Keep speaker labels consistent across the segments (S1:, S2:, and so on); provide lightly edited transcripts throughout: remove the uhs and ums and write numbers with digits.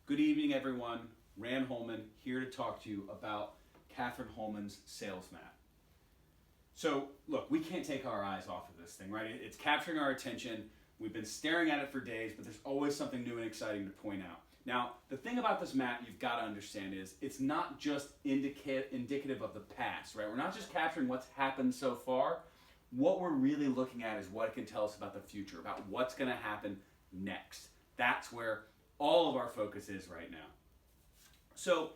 S1: Good evening, everyone. Rand Holman here to talk to you about Catherine Holman's sales map. So, look, we can't take our eyes off of this thing, right? It's capturing our attention. We've been staring at it for days, but there's always something new and exciting to point out. Now, the thing about this map you've got to understand is it's not just indicative of the past, right? We're not just capturing what's happened so far. What we're really looking at is what it can tell us about the future, about what's going to happen next. That's where all of our focus is right now. So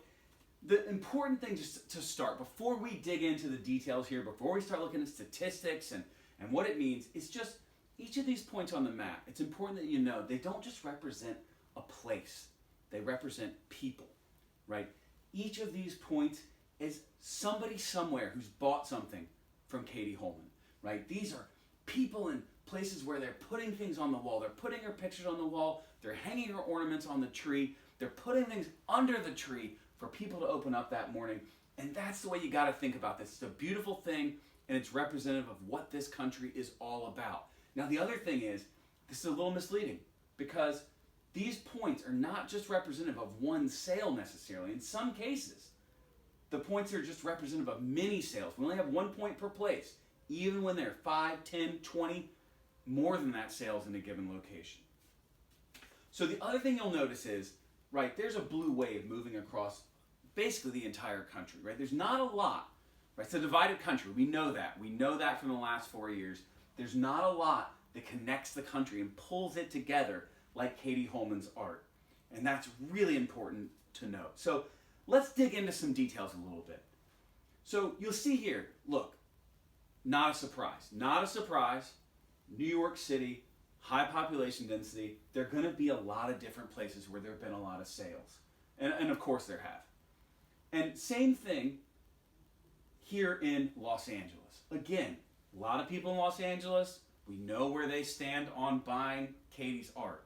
S1: the important thing just to start, before we dig into the details here, before we start looking at statistics and what it means, is just each of these points on the map, it's important that you know they don't just represent a place. They represent people, right? Each of these points is somebody somewhere who's bought something from Katie Holman, right? These are people in places where they're putting things on the wall. They're putting her pictures on the wall. They're hanging her ornaments on the tree. They're putting things under the tree for people to open up that morning. And that's the way you got to think about this. It's a beautiful thing, and it's representative of what this country is all about. Now, the other thing is, this is a little misleading because these points are not just representative of one sale necessarily. In some cases, the points are just representative of many sales. We only have 1 point per place, even when there are 5, 10, 20, more than that sales in a given location. So the other thing you'll notice is, right, there's a blue wave moving across basically the entire country, right? There's not a lot, right? It's a divided country. We know that. We know that from the last 4 years. There's not a lot that connects the country and pulls it together like Katie Holman's art. And that's really important to note. So let's dig into some details a little bit. So you'll see here, look, not a surprise. Not a surprise. New York City, high population density. There are going to be a lot of different places where there have been a lot of sales. And of course there have. And same thing here in Los Angeles. Again, a lot of people in Los Angeles, we know where they stand on buying Katie's art.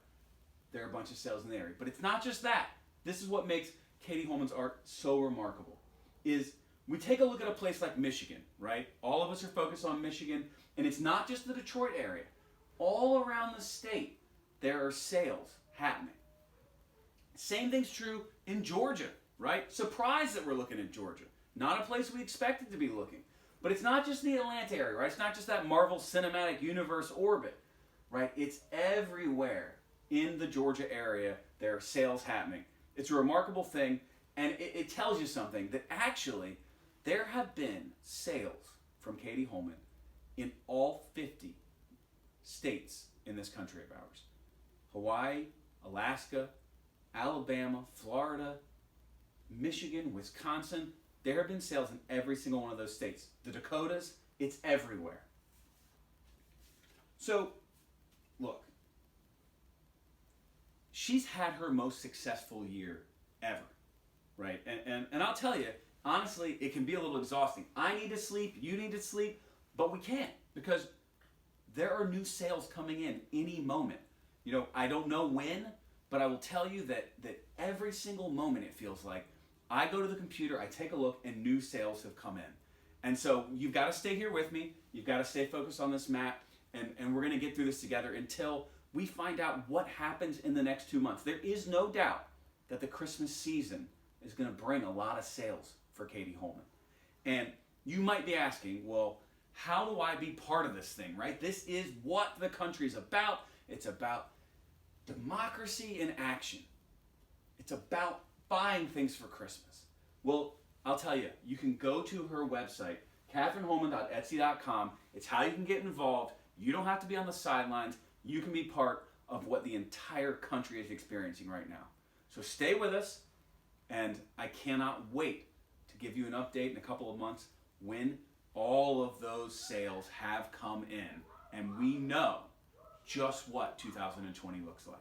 S1: There are a bunch of sales in the area. But it's not just that. This is what makes Katie Holman's art so remarkable, is we take a look at a place like Michigan, right? All of us are focused on Michigan, and it's not just the Detroit area. All around the state, there are sales happening. Same thing's true in Georgia, right? Surprised that we're looking at Georgia. Not a place we expected to be looking. But it's not just the Atlanta area, right? It's not just that Marvel Cinematic Universe orbit, right? It's everywhere in the Georgia area there are sales happening. It's a remarkable thing, and it tells you something, that actually there have been sales from Katie Holman in all 50 states in this country of ours. Hawaii, Alaska, Alabama, Florida, Michigan, Wisconsin. There have been sales in every single one of those states. The Dakotas, it's everywhere. So, look, she's had her most successful year ever, right? And I'll tell you, honestly, it can be a little exhausting. I need to sleep, you need to sleep, but we can't because there are new sales coming in any moment. You know, I don't know when, but I will tell you that every single moment it feels like I go to the computer, I take a look, and new sales have come in. And so you've got to stay here with me. You've got to stay focused on this map, and we're going to get through this together until we find out what happens in the next 2 months. There is no doubt that the Christmas season is going to bring a lot of sales for Katie Holman. And you might be asking, well, how do I be part of this thing, right? This is what the country's about. It's about democracy in action. It's about buying things for Christmas. Well, I'll tell you, you can go to her website, catherineholman.etsy.com. It's how you can get involved. You don't have to be on the sidelines. You can be part of what the entire country is experiencing right now. So stay with us, and I cannot wait to give you an update in a couple of months when all of those sales have come in, and we know just what 2020 looks like.